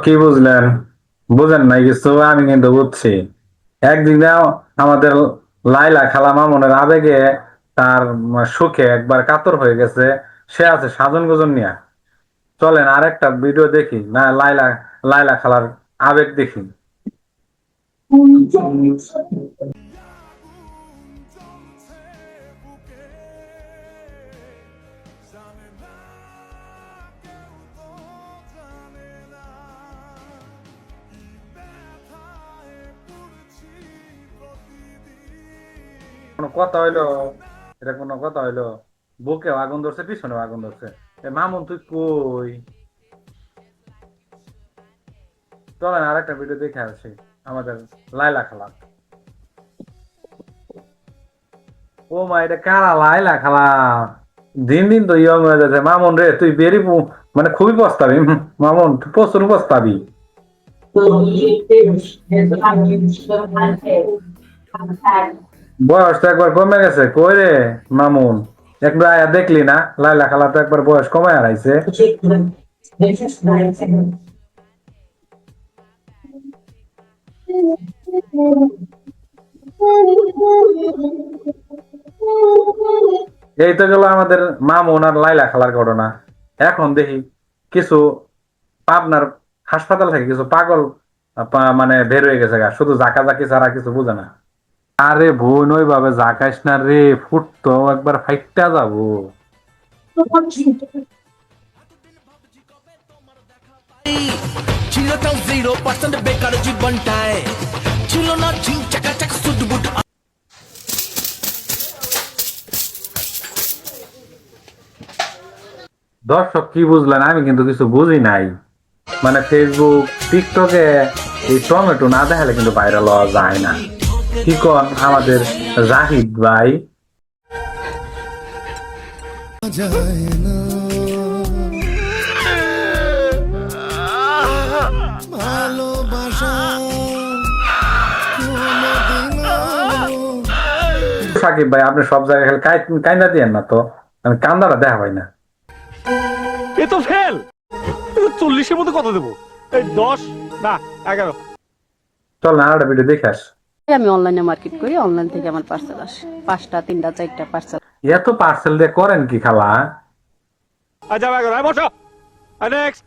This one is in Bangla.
কি বুঝলেন? বুঝেন নাই কিছু, আমি কিন্তু বুঝছি। একদিন আমাদের লাইলা খালা মামুনের আবেগে তার সুখে একবার কাতর হয়ে গেছে। সে আছে সাজন গোজন নিয়া। চলেন আর একটা ভিডিও দেখি না, লাইলা লাইলা খালার আবেগ দেখি। কোনো কথা হইলো? এটা কোনো কথা হইলো? বুকেও আগুন ধরছে, পিছনেও আগুন ধরছে। মামুন তুই কই? চলেন আর একটা ভিডিও দেখে আসি আমাদের লাইলা খালা। ও মা, এটা কারা? লাইলা খালা দিন দিন তো ইয়ং হয়ে যাচ্ছে। মামুন রে তুই মানে খুবই পস্তাবি। মামুন তুই প্রচুর পস্তাবি। বয়স তো একবার কমে গেছে, কই রে মামুন? একবার আয়া দেখলি না? লাইলা খালা তো একবার বয়স কমে হারাইছে। এই তো গেল আমাদের মামুন আর লাইলা খালার ঘটনা। এখন দেখি কিছু পাবনার হাসপাতাল থেকে কিছু পাগল মানে বের হয়ে গেছে গা, শুধু জাকাজাকি ছাড়া কিছু বুঝে না। আরে বোন, ওইভাবে জাকাইস না রে, ফুট তো একবার ফাইটটা যাবো। ছিল 0% বেকার জীবনটায়, ছিল না ঝিং চাকাচাক সুটবুট। দর্শক কি বুঝলেন? আমি কিন্তু কিছু বুঝি নাই। মানে ফেসবুক টিকটকে এই টমেটো না দেখালে কিন্তু ভাইরাল হওয়া যায় না। কি কন আমাদের জাহিদ ভাই? সাকিব ভাই, আপনি সব জায়গায় খালি কাইন্দা দিয়েন না তো, আমি কান্দাটা দেখা পাই না। এ তো ফেল। 40-এর মধ্যে কত দেবো? এই 10 না 11। চল না আরেকটা ভিডিও দেখে আস। আমি অনলাইনে মার্কেট করি, অনলাইন থেকে আমার পার্সেল আসে 5টা 3টা 4টা পার্সেল। এত পার্সেল দিয়ে করেন কি খালা? আচ্ছা 11 বসো। নেক্সট।